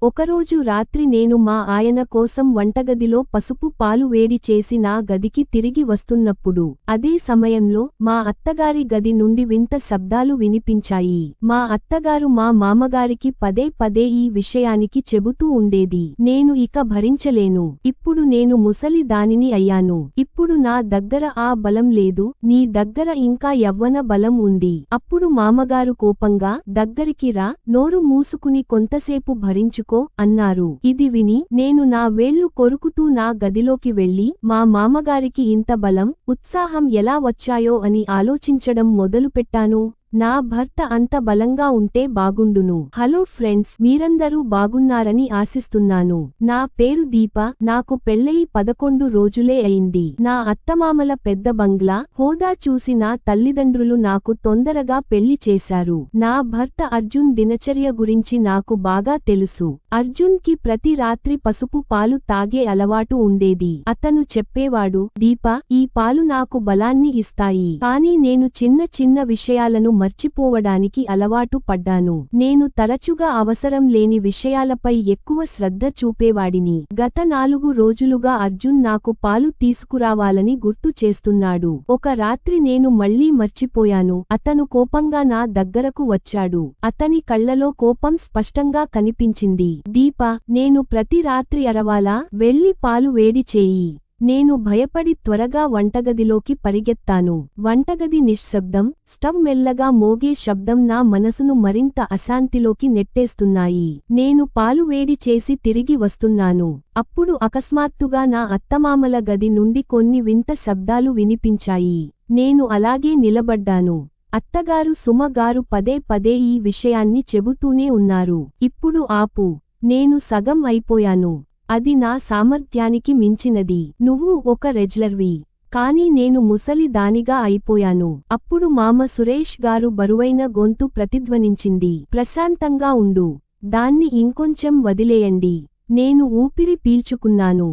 ఒకరోజు రాత్రి నేను మా ఆయన కోసం వంటగదిలో పసుపు పాలు వేడి చేసి నా గదికి తిరిగి వస్తున్నప్పుడు అదే సమయంలో మా అత్తగారి గది నుండి వింత శబ్దాలు వినిపించాయి. మా అత్తగారు మా మామగారికి పదే పదే ఈ విషయానికి చెబుతూ ఉండేది. నేను ఇక భరించలేను. ఇప్పుడు నేను ముసలి దానిని అయ్యాను. ఇప్పుడు నా దగ్గర ఆ బలం లేదు, నీ దగ్గర ఇంకా యవ్వన బలం ఉంది. అప్పుడు మామగారు కోపంగా, దగ్గరికి రా, నోరు మూసుకుని కొంతసేపు భరించుకో అన్నారు. ఇది విని నేను నా వేళ్లు కొరుకుతూ నా గదిలోకి వెళ్లి మా మామగారికి ఇంత బలం, ఉత్సాహం ఎలా వచ్చాయో అని ఆలోచించడం మొదలుపెట్టాను. నా భర్త అంత బలంగా ఉంటే బాగుండును. హలో ఫ్రెండ్స్, మీరందరూ బాగున్నారని ఆశిస్తున్నాను. నా పేరు దీప. నాకు పెళ్ళయి 11 రోజులే అయింది. నా అత్తమామల పెద్ద బంగ్లా, హోదా చూసి నా తల్లిదండ్రులు నాకు తొందరగా పెళ్లి చేశారు. నా భర్త అర్జున్ దినచర్య గురించి నాకు బాగా తెలుసు. అర్జున్ కి ప్రతి రాత్రి పసుపు పాలు తాగే అలవాటు ఉండేది. అతను చెప్పేవాడు, దీప, ఈ పాలు నాకు బలాన్ని ఇస్తాయి, కానీ నేను చిన్న చిన్న విషయాలను మర్చిపోవడానికి అలవాటు పడ్డాను. నేను తరచుగా అవసరం లేని విషయాలపై ఎక్కువ శ్రద్ధ చూపేవాడిని. గత 4 రోజులుగా అర్జున్ నాకు పాలు తీసుకురావాలని గుర్తు చేస్తున్నాడు. ఒక రాత్రి నేను మళ్లీ మర్చిపోయాను. అతను కోపంగా నా దగ్గరకు వచ్చాడు. అతని కళ్లలో కోపం స్పష్టంగా కనిపించింది. దీప, నేను ప్రతి రాత్రి అరవాలా? వెళ్లి పాలు వేడి చేయి. నేను భయపడి త్వరగా వంటగదిలోకి పరిగెత్తాను. వంటగది నిశ్శబ్దం, స్టవ్ మెల్లగా మోగే శబ్దం నా మనసును మరింత అశాంతిలోకి నెట్టేస్తున్నాయి. నేను పాలు వేడి చేసి తిరిగి వస్తున్నాను. అప్పుడు అకస్మాత్తుగా నా అత్తమామల గది నుండి కొన్ని వింత శబ్దాలు వినిపించాయి. నేను అలాగే నిలబడ్డాను. అత్తగారు సుమ గారు పదే పదే ఈ విషయాన్ని చెబుతూనే ఉన్నారు. ఇప్పుడు ఆపు. నేను సగం అయిపోయాను. అది నా సామర్థ్యానికి మించినది. నువ్వు ఒక రెజ్లర్వి, కానీ నేను ముసలి దానిగా అయిపోయాను. అప్పుడు మామ సురేష్ గారు బరువైన గొంతు ప్రతిధ్వనించింది. ప్రశాంతంగా ఉండు. దాన్ని ఇంకొంచెం వదిలేయండి. నేను ఊపిరి పీల్చుకున్నాను.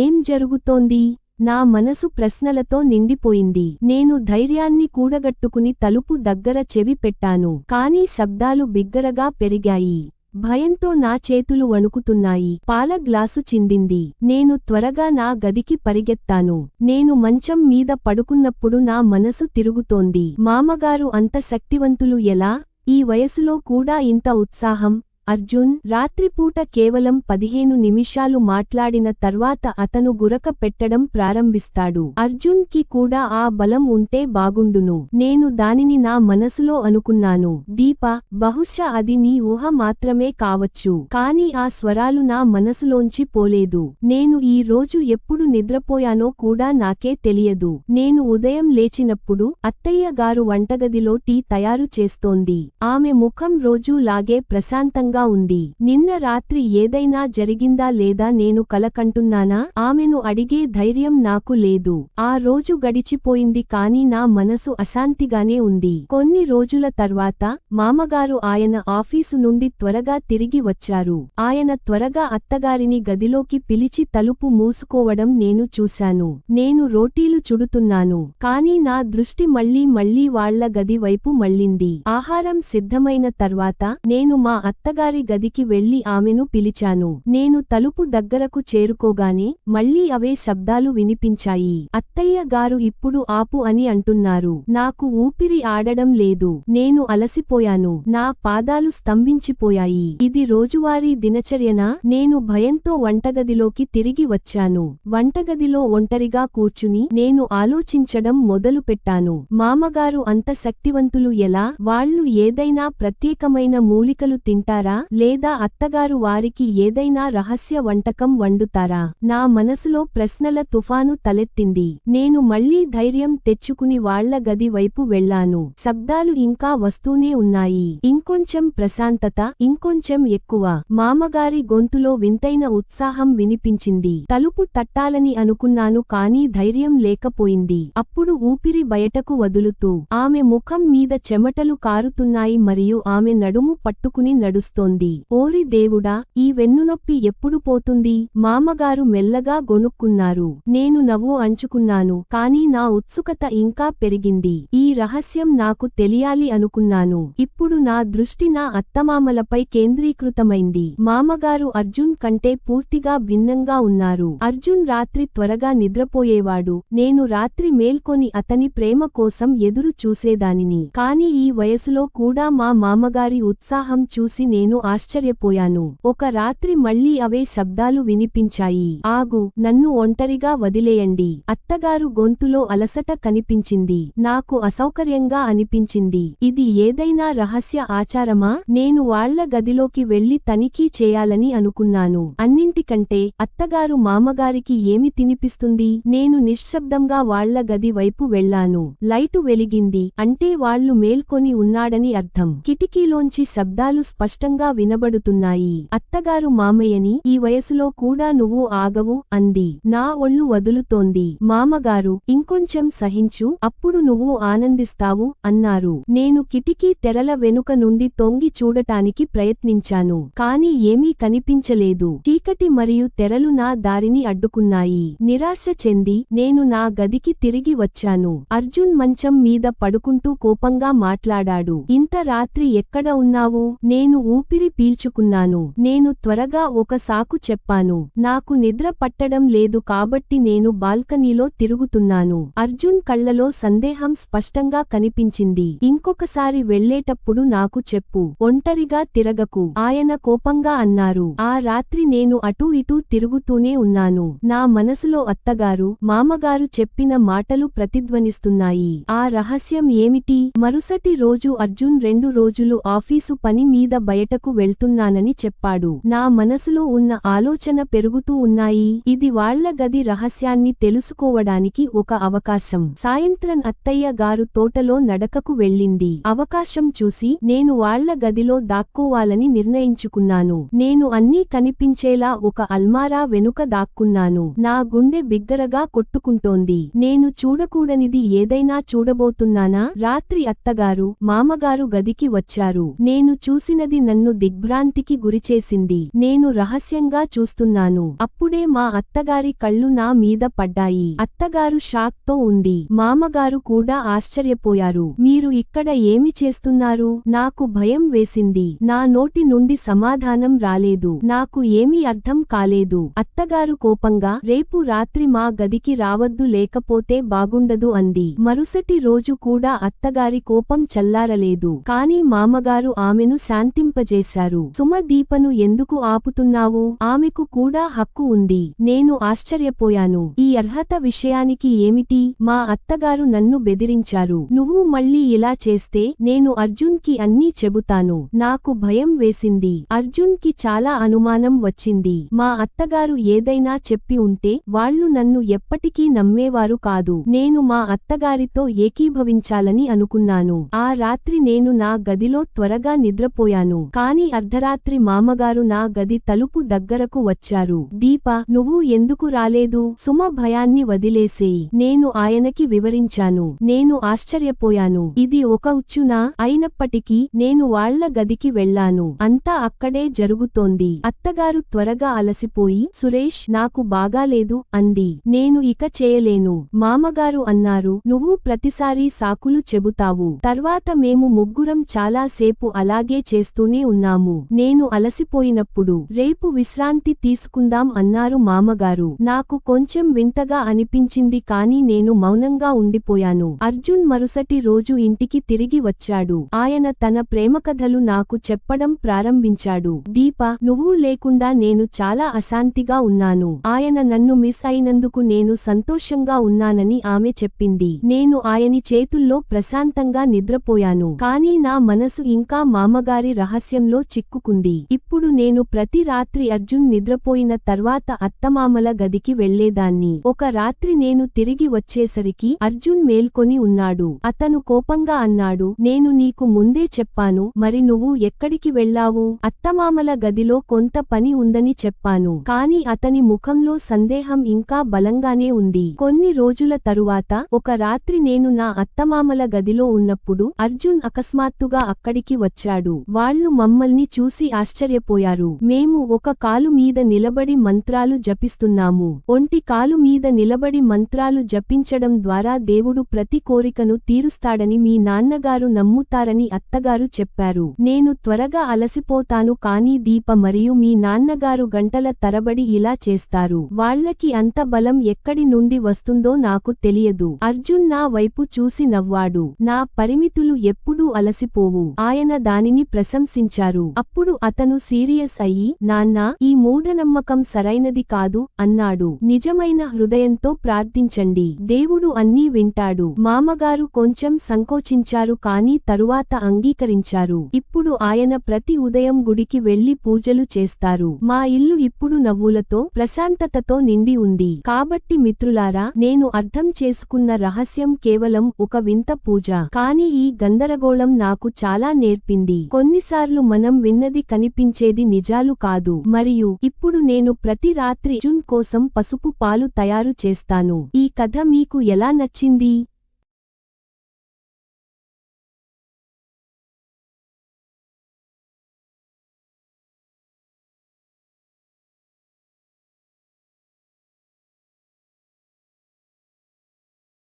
ఏం జరుగుతోంది? నా మనసు ప్రశ్నలతో నిండిపోయింది. నేను ధైర్యాన్ని కూడగట్టుకుని తలుపు దగ్గర చెవి పెట్టాను. కానీ శబ్దాలు బిగ్గరగా పెరిగాయి. భయంతో నా చేతులు వణుకుతున్నాయి. పాల గ్లాసు చిందింది. నేను త్వరగా నా గదికి పరిగెత్తాను. నేను మంచం మీద పడుకున్నప్పుడు నా మనసు తిరుగుతోంది. మామగారు అంత శక్తివంతులు ఎలా? ఈ వయసులో కూడా ఇంత ఉత్సాహం? అర్జున్ రాత్రిపూట కేవలం 15 నిమిషాలు మాట్లాడిన తర్వాత అతను గురక పెట్టడం ప్రారంభిస్తాడు. అర్జున్ కి కూడా ఆ బలం ఉంటే బాగుండును. నేను దానిని నా మనసులో అనుకున్నాను. దీప, బహుశా అది నీ ఊహ మాత్రమే కావచ్చు. కానీ ఆ స్వరాలు నా మనసులోంచి పోలేదు. నేను ఈ రోజు ఎప్పుడు నిద్రపోయానో కూడా నాకే తెలియదు. నేను ఉదయం లేచినప్పుడు అత్తయ్య గారు వంటగదిలో టీ తయారు చేస్తోంది. ఆమె ముఖం రోజూ లాగే ప్రశాంతంగా ఉంది. నిన్న రాత్రి ఏదైనా జరిగిందా లేదా నేను కలకంటున్నానా? ఆమెను అడిగే ధైర్యం నాకు లేదు. ఆ రోజు గడిచిపోయింది, కానీ నా మనసు అశాంతిగానే ఉంది. కొన్ని రోజుల తర్వాత మామగారు ఆయన ఆఫీసు నుండి త్వరగా తిరిగి వచ్చారు. ఆయన త్వరగా అత్తగారిని గదిలోకి పిలిచి తలుపు మూసుకోవడం నేను చూశాను. నేను రోటీలు చుడుతున్నాను, కానీ నా దృష్టి మళ్లీ వాళ్ల గది వైపు మళ్లింది. ఆహారం సిద్ధమైన తర్వాత నేను మా అత్తగారి గదికి వెళ్లి ఆమెను పిలిచాను. నేను తలుపు దగ్గరకు చేరుకోగానే మళ్లీ అవే శబ్దాలు వినిపించాయి. అత్తయ్య గారు ఇప్పుడు ఆపు అని అంటున్నారు. నాకు ఊపిరి ఆడడం లేదు. నేను అలసిపోయాను. నా పాదాలు స్తంభించిపోయాయి. ఇది రోజువారీ దినచర్యనా? నేను భయంతో వంటగదిలోకి తిరిగి వచ్చాను. వంటగదిలో ఒంటరిగా కూర్చుని నేను ఆలోచించడం మొదలుపెట్టాను. మామగారు అంత శక్తివంతులు ఎలా? వాళ్ళు ఏదైనా ప్రత్యేకమైన మూలికలు తింటారా? లేదా అత్తగారు వారికి ఏదైనా రహస్య వంటకం వండుతారా? నా మనసులో ప్రశ్నల తుఫాను తలెత్తింది. నేను మళ్లీ ధైర్యం తెచ్చుకుని వాళ్ల గది వైపు వెళ్లాను. శబ్దాలు ఇంకా వస్తూనే ఉన్నాయి. ఇంకొంచెం ప్రశాంతత, ఇంకొంచెం ఎక్కువ. మామగారి గొంతులో వింతైన ఉత్సాహం వినిపించింది. తలుపు తట్టాలని అనుకున్నాను, కానీ ధైర్యం లేకపోయింది. అప్పుడు ఊపిరి బయటకు వదులుతూ ఆమె ముఖం మీద చెమటలు కారుతున్నాయి మరియు ఆమె నడుము పట్టుకుని నడుస్తోంది. వస్తోంది. ఓరి దేవుడా, ఈ వెన్నునొప్పి ఎప్పుడు పోతుంది? మామగారు మెల్లగా గొణుక్కున్నారు. నేను నవ్వు అంచుకున్నాను, కానీ నా ఉత్సుకత ఇంకా పెరిగింది. ఈ రహస్యం నాకు తెలియాలి అనుకున్నాను. ఇప్పుడు నా దృష్టి నా అత్తమామలపై కేంద్రీకృతమైంది. మామగారు అర్జున్ కంటే పూర్తిగా భిన్నంగా ఉన్నారు. అర్జున్ రాత్రి త్వరగా నిద్రపోయేవాడు. నేను రాత్రి మేల్కొని అతని ప్రేమ కోసం ఎదురు చూసేదానిని. కాని ఈ వయసులో కూడా మా మామగారి ఉత్సాహం చూసి నేను ఆశ్చర్యపోయాను. ఒక రాత్రి మళ్లీ అవే శబ్దాలు వినిపించాయి. ఆగు, నన్ను ఒంటరిగా వదిలేయండి. అత్తగారు గొంతులో అలసట కనిపించింది. నాకు అసౌకర్యంగా అనిపించింది. ఇది ఏదైనా రహస్య ఆచారమా? నేను వాళ్ల గదిలోకి వెళ్లి తనిఖీ చేయాలని అనుకున్నాను. అన్నింటికంటే అత్తగారు మామగారికి ఏమి తినిపిస్తుంది? నేను నిశ్శబ్దంగా వాళ్ల గది వైపు వెళ్లాను. లైటు వెలిగింది. అంటే వాళ్లు మేల్కొని ఉన్నాడని అర్థం. కిటికీలోంచి శబ్దాలు స్పష్టంగా వినబడుతున్నాయి. అత్తగారు మామయ్యని, ఈ వయసులో కూడా నువ్వు ఆగవు అంది. నా ఒళ్ళు వదులుతోంది. మామగారు, ఇంకొంచెం సహించు, అప్పుడు నువ్వు ఆనందిస్తావు అన్నారు. నేను కిటికీ తెరల వెనుక నుండి తొంగి చూడటానికి ప్రయత్నించాను. కాని ఏమీ కనిపించలేదు. చీకటి మరియు తెరలు నా దారిని అడ్డుకున్నాయి. నిరాశ చెంది నేను నా గదికి తిరిగి వచ్చాను. అర్జున్ మంచం మీద పడుకుంటూ కోపంగా మాట్లాడాడు. ఇంత రాత్రి ఎక్కడ ఉన్నావు? నేను ఊపిరి పీల్చుకున్నాను. నేను త్వరగా ఒక సాకు చెప్పాను. నాకు నిద్ర పట్టడం లేదు కాబట్టి నేను బాల్కనీలో తిరుగుతున్నాను. అర్జున్ కళ్లలో సందేహం స్పష్టంగా కనిపించింది. ఇంకొకసారి వెళ్లేటప్పుడు నాకు చెప్పు. ఒంటరిగా తిరగకు, ఆయన కోపంగా అన్నారు. ఆ రాత్రి నేను అటూ ఇటూ తిరుగుతూనే ఉన్నాను. నా మనసులో అత్తగారు, మామగారు చెప్పిన మాటలు ప్రతిధ్వనిస్తున్నాయి. ఆ రహస్యం ఏమిటి? మరుసటి రోజు అర్జున్ 2 రోజులు ఆఫీసు పని మీద బయటకు వెళ్తున్నానని చెప్పాడు. నా మనసులో ఉన్న ఆలోచన పెరుగుతూ ఉన్నాయి. ఇది వాళ్ల గది రహస్యాన్ని తెలుసుకోవడానికి ఒక అవకాశం. సాయంత్రం అత్తయ్య గారు తోటలో నడకకు వెళ్ళింది. అవకాశం చూసి నేను వాళ్ల గదిలో దాక్కోవాలని నిర్ణయించుకున్నాను. నేను అన్నీ కనిపించేలా ఒక అల్మారా వెనుక దాక్కున్నాను. నా గుండె బిగ్గరగా కొట్టుకుంటోంది. నేను చూడకూడనిది ఏదైనా చూడబోతున్నానా? రాత్రి అత్తగారు, మామగారు గదికి వచ్చారు. నేను చూసినది నన్ను దిగ్భ్రాంతికి గురిచేసింది. నేను రహస్యంగా చూస్తున్నాను. అప్పుడే మా అత్తగారి కళ్ళు నా మీద పడ్డాయి. అత్తగారు షాక్ తో ఉంది. మామగారు కూడా ఆశ్చర్యపోయారు. మీరు ఇక్కడ ఏమి చేస్తున్నారు? నాకు భయం వేసింది. నా నోటి నుండి సమాధానం రాలేదు. నాకు ఏమీ అర్థం కాలేదు. అత్తగారు కోపంగా, రేపు రాత్రి మా గదికి రావద్దు, లేకపోతే బాగుండదు అంది. మరుసటి రోజు కూడా అత్తగారి కోపం చల్లారలేదు. కాని మామగారు ఆమెను శాంతింపజేశారు. సుమ, దీపను ఎందుకు ఆపుతున్నావు? ఆమెకు కూడా హక్కు ఉంది. నేను ఆశ్చర్యపోయాను. ఈ అర్హత విషయానికి ఏమిటి? మా అత్తగారు నన్ను బెదిరించారు. నువ్వు మళ్ళీ ఇలా చేస్తే నేను అర్జున్ కి అన్నీ చెబుతాను. నాకు భయం వేసింది. అర్జున్ కి చాలా అనుమానం వచ్చింది. మా అత్తగారు ఏదైనా చెప్పి ఉంటే వాళ్లు నన్ను ఎప్పటికీ నమ్మేవారు కాదు. నేను మా అత్తగారితో ఏకీభవించాలని అనుకున్నాను. ఆ రాత్రి నేను నా గదిలో త్వరగా నిద్రపోయాను. కాని అర్ధరాత్రి మామగారు నా గది తలుపు దగ్గరకు వచ్చారు. దీప, నువ్వు ఎందుకు రాలేదు? సుమ భయాన్ని వదిలేసేయి. నేను ఆయనకి వివరించాను. నేను ఆశ్చర్యపోయాను. ఇది ఒక ఉచ్చునా? అయినప్పటికీ నేను వాళ్ల గదికి వెళ్లాను. అంతా అక్కడే జరుగుతోంది. అత్తగారు త్వరగా అలసిపోయి, సురేష్, నాకు బాగాలేదు అంది. నేను ఇక చేయలేను. మామగారు అన్నారు, నువ్వు ప్రతిసారీ సాకులు చెబుతావు. తర్వాత మేము ముగ్గురం చాలా సేపు అలాగే చేస్తూనే ఉన్నాము. నేను అలసిపోయినప్పుడు రేపు విశ్రాంతి తీసుకుందాం అన్నారు మామగారు. నాకు కొంచెం వింతగా అనిపించింది, కాని నేను మౌనంగా ఉండిపోయాను. అర్జున్ మరుసటి రోజు ఇంటికి తిరిగి వచ్చాడు. ఆయన తన ప్రేమకథలు నాకు చెప్పడం ప్రారంభించాడు. దీప, నువ్వు లేకుండా నేను చాలా అశాంతిగా ఉన్నాను. ఆయన నన్ను మిస్ అయినందుకు నేను సంతోషంగా ఉన్నానని ఆమె చెప్పింది. నేను ఆయని చేతుల్లో ప్రశాంతంగా నిద్రపోయాను. కాని నా మనసు ఇంకా మామగారి రహస్యంలో చిక్కుకుంది. ఇప్పుడు నేను ప్రతి రాత్రి అర్జున్ నిద్రపోయిన తర్వాత అత్తమామల గదికి వెళ్లేదాన్ని. ఒక రాత్రి నేను తిరిగి వచ్చేసరికి అర్జున్ మేల్కొని ఉన్నాడు. అతను కోపంగా అన్నాడు, నేను నీకు ముందే చెప్పాను, మరి నువ్వు ఎక్కడికి వెళ్లావు? అత్తమామల గదిలో కొంత పని ఉందని చెప్పాను. కాని అతని ముఖంలో సందేహం ఇంకా బలంగానే ఉంది. కొన్ని రోజుల తరువాత ఒక రాత్రి నేను నా అత్తమామల గదిలో ఉన్నప్పుడు అర్జున్ అకస్మాత్తుగా అక్కడికి వచ్చాడు. వాళ్లు మమ్మల్ని చూసి ఆశ్చర్యపోయారు. మేము ఒక కాలు మీద నిలబడి మంత్రాలు జపిస్తున్నాము. ఒంటి కాలు మీద నిలబడి మంత్రాలు జపించడం ద్వారా దేవుడు ప్రతి కోరికను తీరుస్తాడని మీ నాన్నగారు నమ్ముతారని అత్తగారు చెప్పారు. నేను త్వరగా అలసిపోతాను కానీ దీప మరియు మీ నాన్నగారు గంటల తరబడి ఇలా చేస్తారు. వాళ్ళకి అంత బలం ఎక్కడి నుండి వస్తుందో నాకు తెలియదు. అర్జున్ నా వైపు చూసి నవ్వాడు. నా పరిమితులు ఎప్పుడూ అలసిపోవు. ఆయన దానిని ప్రశంసించారు. అప్పుడు అతను సీరియస్ అయ్యి, నాన్నా, ఈ మూఢనమ్మకం సరైనది కాదు అన్నాడు. నిజమైన హృదయంతో ప్రార్థించండి. దేవుడు అన్నీ వింటాడు. మామగారు కొంచెం సంకోచించారు కానీ తరువాత అంగీకరించారు. ఇప్పుడు ఆయన ప్రతి ఉదయం గుడికి వెళ్లి పూజలు చేస్తారు. మా ఇల్లు ఇప్పుడు నవ్వులతో ప్రశాంతతతో నిండి ఉంది. కాబట్టి మిత్రులారా, నేను అర్థం చేసుకున్న రహస్యం కేవలం ఒక వింత పూజ కానీ ఈ గందరగోళం నాకు చాలా నేర్పింది. కొన్నిసార్లు మనం విన్నది కనిపించేది నిజాలు కాదు. మరియు ఇప్పుడు నేను ప్రతి రాత్రి అర్జున్ కోసం పసుపు పాలు తయారు చేస్తాను. ఈ కథ మీకు ఎలా నచ్చింది?